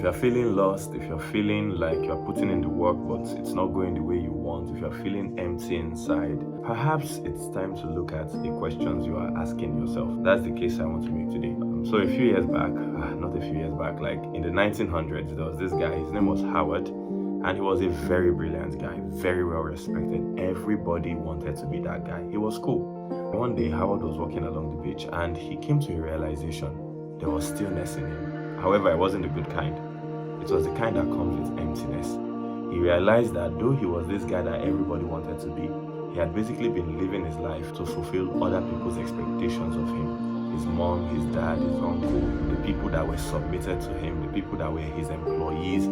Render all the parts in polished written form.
you're feeling lost, if you're feeling like you're putting in the work but it's not going the way you want, if you're feeling empty inside, perhaps it's time to look at the questions you are asking yourself. That's the case I want to make today. So a few years back, not a few years back, like in the 1900s, there was this guy, his name was Howard, and he was a very brilliant guy, very well respected. Everybody wanted to be that guy. He was cool. One day, Howard was walking along the beach and he came to a realization. There was stillness in him. However, it wasn't the good kind. It was the kind that comes with emptiness. He realized that though he was this guy that everybody wanted to be, he had basically been living his life to fulfill other people's expectations of him. His mom, his dad, his uncle, the people that were submitted to him, the people that were his employees.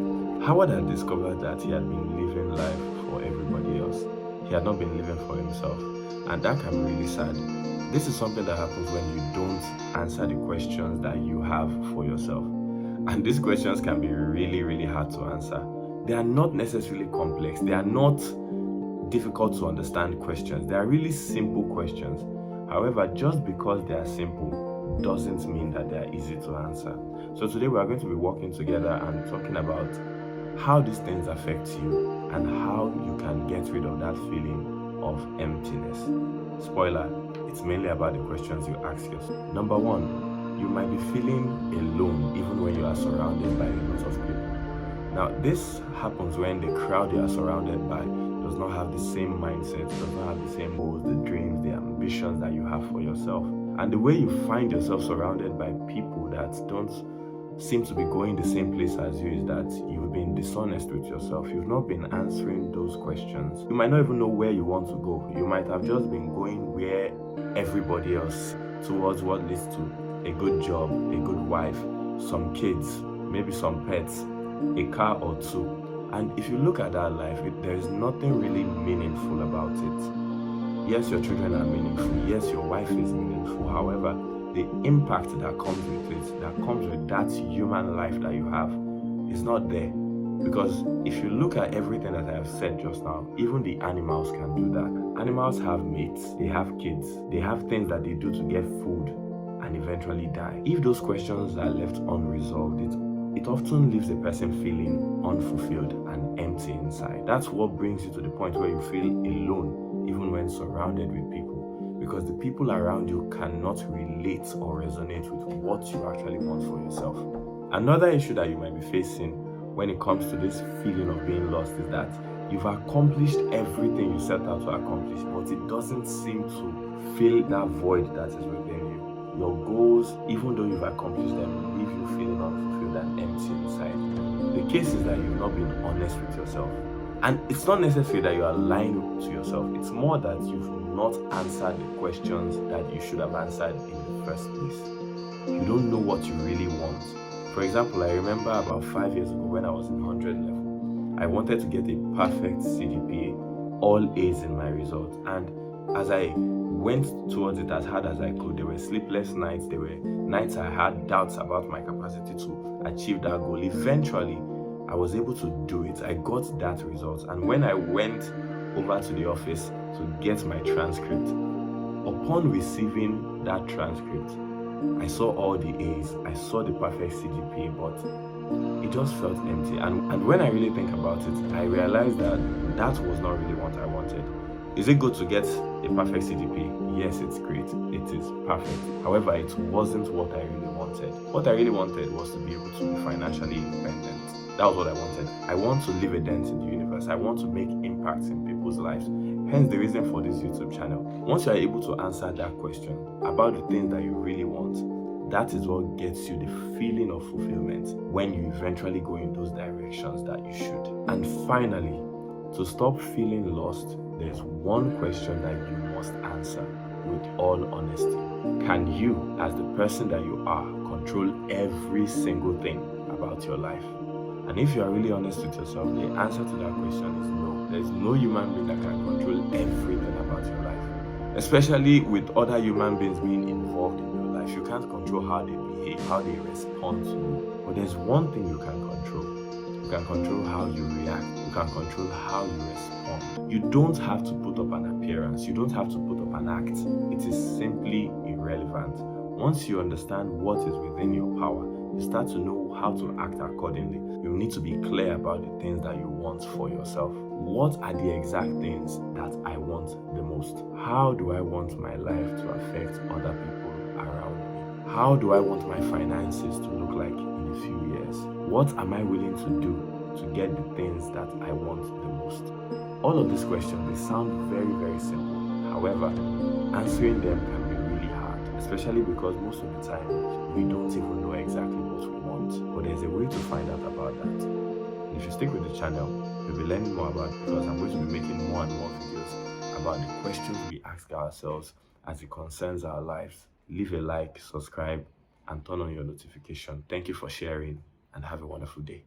Howard had discovered that he had been living life for everybody else. He had not been living for himself. And that can be really sad. This is something that happens when you don't answer the questions that you have for yourself. And these questions can be really, really hard to answer. They are not necessarily complex. They are not difficult to understand questions. They are really simple questions. However, just because they are simple doesn't mean that they are easy to answer. So today we are going to be working together and talking about how these things affect you and how you can get rid of that feeling of emptiness. Spoiler, it's mainly about the questions you ask yourself. Number one, you might be feeling alone even when you are surrounded by a lot of people. Now, this happens when the crowd you are surrounded by does not have the same mindset, does not have the same goals, the dreams, the ambitions that you have for yourself. And the way you find yourself surrounded by people that don't seem to be going the same place as you is that you've been dishonest with yourself. You've not been answering those questions. You might not even know where you want to go. You might have just been going where everybody else, towards what leads to a good job, a good wife, some kids, maybe some pets, a car or two. And if you look at that life, there is nothing really meaningful about it. Yes, your children are meaningful. Yes, your wife is meaningful. However, the impact that comes with it, that comes with that human life that you have, is not there. Because if you look at everything that I have said just now, even the animals can do that. Animals have mates, they have kids, they have things that they do to get food and eventually die. If those questions are left unresolved, it often leaves a person feeling unfulfilled and empty inside. That's what brings you to the point where you feel alone, even when surrounded with people. Because the people around you cannot relate or resonate with what you actually want for yourself. Another issue that you might be facing when it comes to this feeling of being lost is that you've accomplished everything you set out to accomplish, but it doesn't seem to fill that void that is within you. Your goals, even though you've accomplished them, leave you feeling unfulfilled and empty inside. The case is that you've not been honest with yourself. And it's not necessarily that you are lying to yourself. It's more that you've not answered the questions that you should have answered in the first place. You don't know what you really want. For example, I remember about 5 years ago when I was in 100 level, I wanted to get a perfect CGPA, all A's in my results. And as I went towards it as hard as I could, there were sleepless nights, there were nights I had doubts about my capacity to achieve that goal. Eventually, I was able to do it. I got that result. And when I went over to the office to get my transcript, upon receiving that transcript, I saw all the A's, I saw the perfect CGPA, but it just felt empty. And when I really think about it, I realized that that was not really what I wanted. Is it good to get a perfect CGPA? Yes, it's great. It is perfect. However, it wasn't what I really wanted. What I really wanted was to be able to be financially independent. That was what I wanted. I want to leave a dent in the universe. I want to make impacts in people's lives. Hence the reason for this YouTube channel. Once you are able to answer that question about the things that you really want, that is what gets you the feeling of fulfillment when you eventually go in those directions that you should. And finally, to stop feeling lost, there's one question that you must answer with all honesty. Can you, as the person that you are, control every single thing about your life? And if you are really honest with yourself, the answer to that question is no. There's no human being that can control everything about your life. Especially with other human beings being involved in your life. You can't control how they behave, how they respond to you. But there's one thing you can control. You can control how you react. You can control how you respond. You don't have to put up an appearance. You don't have to put up an act. It is simply irrelevant. Once you understand what is within your power, you start to know how to act accordingly. You need to be clear about the things that you want for yourself. What are the exact things that I want the most? How do I want my life to affect other people around me? How do I want my finances to look like in a few years? What am I willing to do to get the things that I want the most? All of these questions, they sound very, very simple. However, answering them can be really hard, especially because most of the time we don't even know exactly what we want. But there's a way to find out about that. And if you stick with the channel, you'll be learning more about it because I'm going to be making more and more videos about the questions we ask ourselves as it concerns our lives. Leave a like, subscribe, and turn on your notification. Thank you for sharing and have a wonderful day.